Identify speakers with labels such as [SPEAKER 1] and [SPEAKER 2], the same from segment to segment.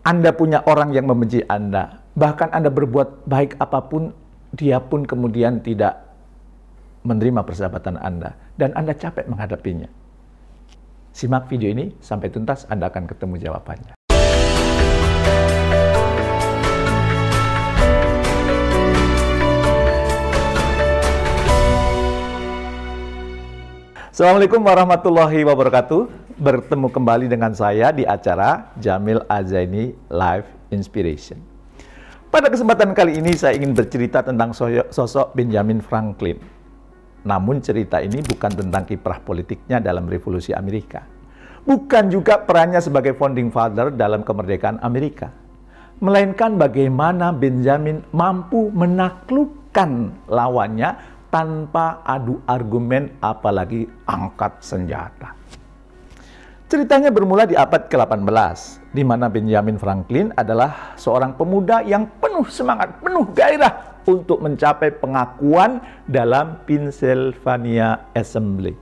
[SPEAKER 1] Anda punya orang yang membenci Anda, bahkan Anda berbuat baik apapun, dia pun kemudian tidak menerima persahabatan Anda, dan Anda capek menghadapinya. Simak video ini sampai tuntas, Anda akan ketemu jawabannya. Assalamualaikum warahmatullahi wabarakatuh. Bertemu kembali dengan saya di acara Jamil Azaini Live Inspiration. Pada kesempatan kali ini saya ingin bercerita tentang sosok Benjamin Franklin. Namun cerita ini bukan tentang kiprah politiknya dalam revolusi Amerika. Bukan juga perannya sebagai founding father dalam kemerdekaan Amerika. Melainkan bagaimana Benjamin mampu menaklukkan lawannya tanpa adu argumen, apalagi angkat senjata. Ceritanya bermula di abad ke-18, di mana Benjamin Franklin adalah seorang pemuda yang penuh semangat, penuh gairah untuk mencapai pengakuan dalam Pennsylvania Assembly.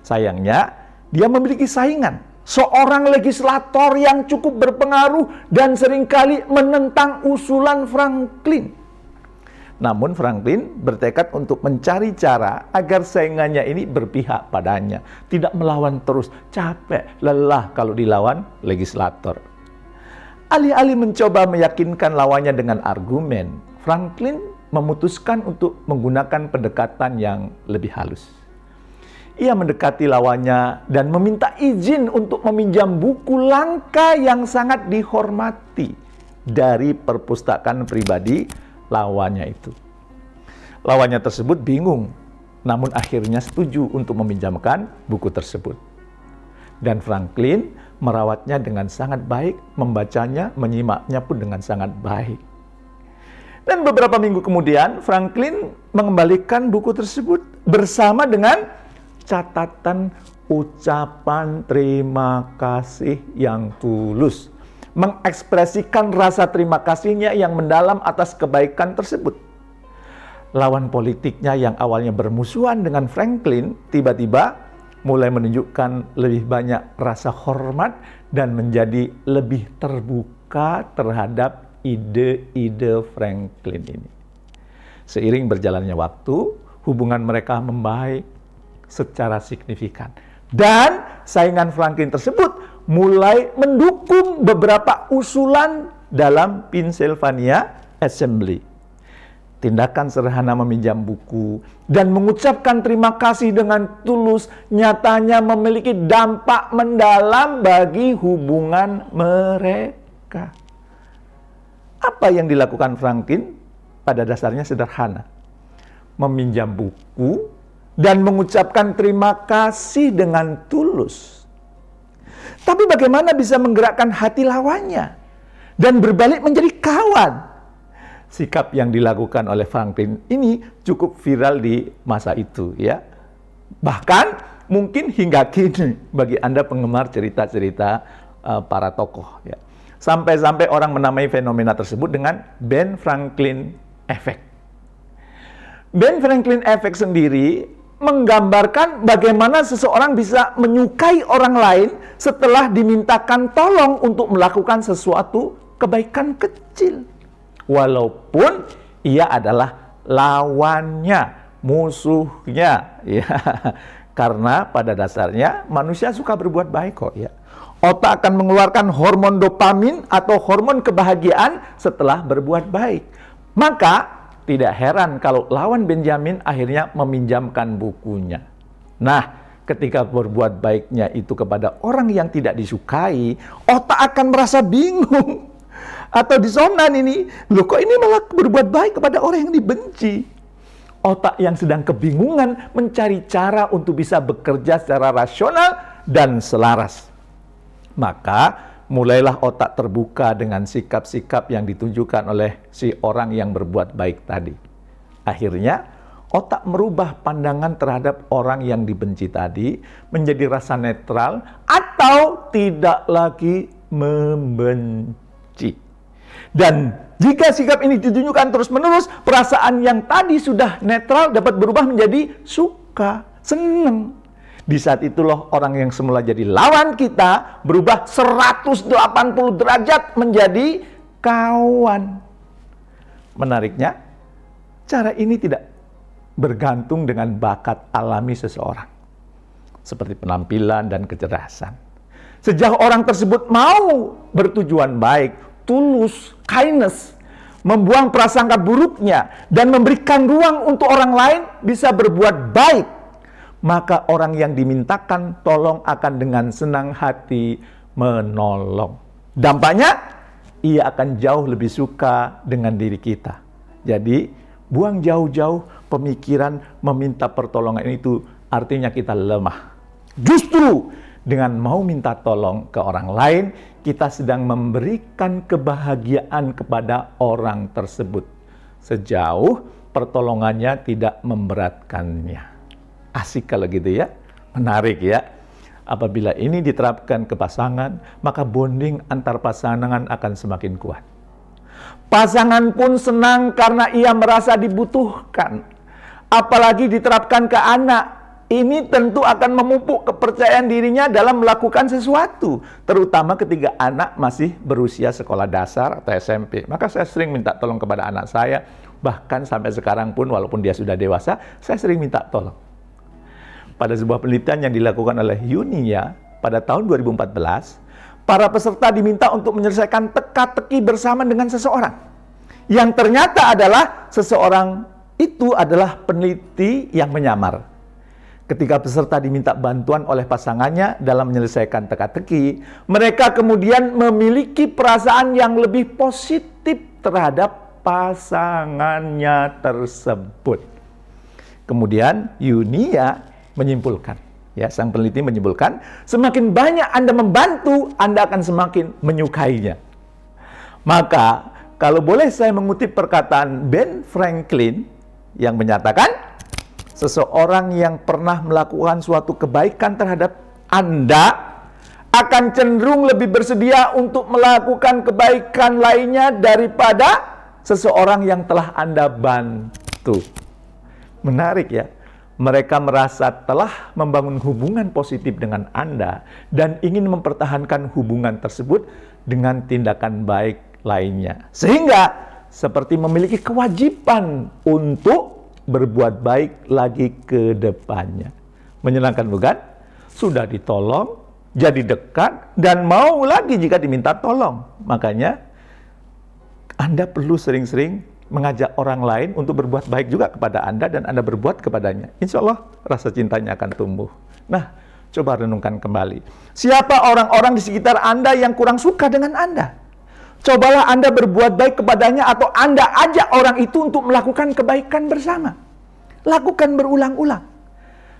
[SPEAKER 1] Sayangnya, dia memiliki saingan, seorang legislator yang cukup berpengaruh dan seringkali menentang usulan Franklin. Namun Franklin bertekad untuk mencari cara agar saingannya ini berpihak padanya. Tidak melawan terus, capek, lelah kalau dilawan legislator. Alih-alih mencoba meyakinkan lawannya dengan argumen, Franklin memutuskan untuk menggunakan pendekatan yang lebih halus. Ia mendekati lawannya dan meminta izin untuk meminjam buku langka yang sangat dihormati dari perpustakaan pribadi lawannya itu. Lawannya tersebut bingung, namun akhirnya setuju untuk meminjamkan buku tersebut. Dan Franklin merawatnya dengan sangat baik, membacanya, menyimaknya pun dengan sangat baik. Dan beberapa minggu kemudian, Franklin mengembalikan buku tersebut bersama dengan catatan ucapan terima kasih yang tulus, mengekspresikan rasa terima kasihnya yang mendalam atas kebaikan tersebut. Lawan politiknya yang awalnya bermusuhan dengan Franklin, tiba-tiba mulai menunjukkan lebih banyak rasa hormat dan menjadi lebih terbuka terhadap ide-ide Franklin ini. Seiring berjalannya waktu, hubungan mereka membaik secara signifikan. Dan saingan Franklin tersebut mulai mendukung beberapa usulan dalam Pennsylvania Assembly. Tindakan sederhana meminjam buku dan mengucapkan terima kasih dengan tulus nyatanya memiliki dampak mendalam bagi hubungan mereka. Apa yang dilakukan Franklin pada dasarnya sederhana. Meminjam buku dan mengucapkan terima kasih dengan tulus. Tapi bagaimana bisa menggerakkan hati lawannya dan berbalik menjadi kawan? Sikap yang dilakukan oleh Franklin ini cukup viral di masa itu, ya. Bahkan mungkin hingga kini bagi Anda penggemar cerita-cerita para tokoh, ya. Sampai-sampai orang menamai fenomena tersebut dengan Ben Franklin Effect. Ben Franklin Effect sendiri menggambarkan bagaimana seseorang bisa menyukai orang lain setelah dimintakan tolong untuk melakukan sesuatu kebaikan kecil. Walaupun ia adalah lawannya, musuhnya. Ya. Karena pada dasarnya manusia suka berbuat baik kok. Ya. Otak akan mengeluarkan hormon dopamin atau hormon kebahagiaan setelah berbuat baik. Maka tidak heran kalau lawan Benjamin akhirnya meminjamkan bukunya. Nah, ketika berbuat baiknya itu kepada orang yang tidak disukai, otak akan merasa bingung. Atau disonan ini, loh kok ini malah berbuat baik kepada orang yang dibenci. Otak yang sedang kebingungan mencari cara untuk bisa bekerja secara rasional dan selaras. Maka mulailah otak terbuka dengan sikap-sikap yang ditunjukkan oleh si orang yang berbuat baik tadi. Akhirnya, otak merubah pandangan terhadap orang yang dibenci tadi menjadi rasa netral atau tidak lagi membenci. Dan jika sikap ini ditunjukkan terus-menerus, perasaan yang tadi sudah netral dapat berubah menjadi suka, senang. Di saat itulah orang yang semula jadi lawan kita berubah 180 derajat menjadi kawan. Menariknya, cara ini tidak bergantung dengan bakat alami seseorang, seperti penampilan dan kecerdasan. Sejak orang tersebut mau bertujuan baik, tulus, kindness, membuang prasangka buruknya, dan memberikan ruang untuk orang lain bisa berbuat baik, maka orang yang dimintakan tolong akan dengan senang hati menolong. Dampaknya, ia akan jauh lebih suka dengan diri kita. Jadi, buang jauh-jauh pemikiran meminta pertolongan itu artinya kita lemah. Justru dengan mau minta tolong ke orang lain, kita sedang memberikan kebahagiaan kepada orang tersebut. Sejauh pertolongannya tidak memberatkannya. Asik kalau gitu ya, menarik ya. Apabila ini diterapkan ke pasangan, maka bonding antar pasangan akan semakin kuat. Pasangan pun senang karena ia merasa dibutuhkan. Apalagi diterapkan ke anak. Ini tentu akan memupuk kepercayaan dirinya dalam melakukan sesuatu. Terutama ketika anak masih berusia sekolah dasar atau SMP. Maka saya sering minta tolong kepada anak saya. Bahkan sampai sekarang pun walaupun dia sudah dewasa, saya sering minta tolong. Pada sebuah penelitian yang dilakukan oleh Yunia pada tahun 2014, para peserta diminta untuk menyelesaikan teka-teki bersama dengan seseorang. Yang ternyata adalah seseorang itu adalah peneliti yang menyamar. Ketika peserta diminta bantuan oleh pasangannya dalam menyelesaikan teka-teki, mereka kemudian memiliki perasaan yang lebih positif terhadap pasangannya tersebut. Kemudian Yunia menyimpulkan, ya, sang peneliti menyimpulkan, semakin banyak Anda membantu, Anda akan semakin menyukainya. Maka, kalau boleh saya mengutip perkataan Ben Franklin yang menyatakan, seseorang yang pernah melakukan suatu kebaikan terhadap Anda akan cenderung lebih bersedia untuk melakukan kebaikan lainnya daripada seseorang yang telah Anda bantu. Menarik ya. Mereka merasa telah membangun hubungan positif dengan Anda dan ingin mempertahankan hubungan tersebut dengan tindakan baik lainnya. Sehingga seperti memiliki kewajiban untuk berbuat baik lagi ke depannya. Menyenangkan bukan? Sudah ditolong, jadi dekat, dan mau lagi jika diminta tolong. Makanya, Anda perlu sering-sering mengajak orang lain untuk berbuat baik juga kepada Anda, dan Anda berbuat kepadanya. Insya Allah, rasa cintanya akan tumbuh. Nah, coba renungkan kembali. Siapa orang-orang di sekitar Anda yang kurang suka dengan Anda? Cobalah Anda berbuat baik kepadanya atau Anda ajak orang itu untuk melakukan kebaikan bersama. Lakukan berulang-ulang.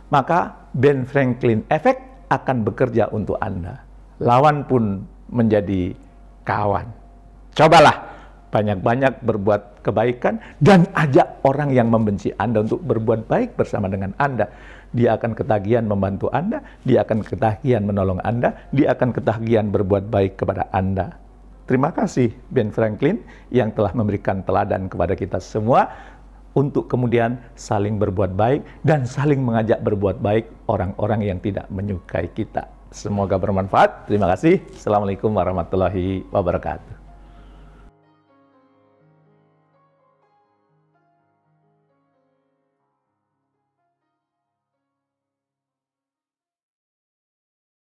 [SPEAKER 1] Maka Ben Franklin Effect akan bekerja untuk Anda. Lawan pun menjadi kawan. Cobalah banyak-banyak berbuat kebaikan dan ajak orang yang membenci Anda untuk berbuat baik bersama dengan Anda. Dia akan ketagihan membantu Anda, dia akan ketagihan menolong Anda, dia akan ketagihan berbuat baik kepada Anda. Terima kasih Ben Franklin yang telah memberikan teladan kepada kita semua untuk kemudian saling berbuat baik dan saling mengajak berbuat baik orang-orang yang tidak menyukai kita. Semoga bermanfaat. Terima kasih. Assalamualaikum warahmatullahi wabarakatuh.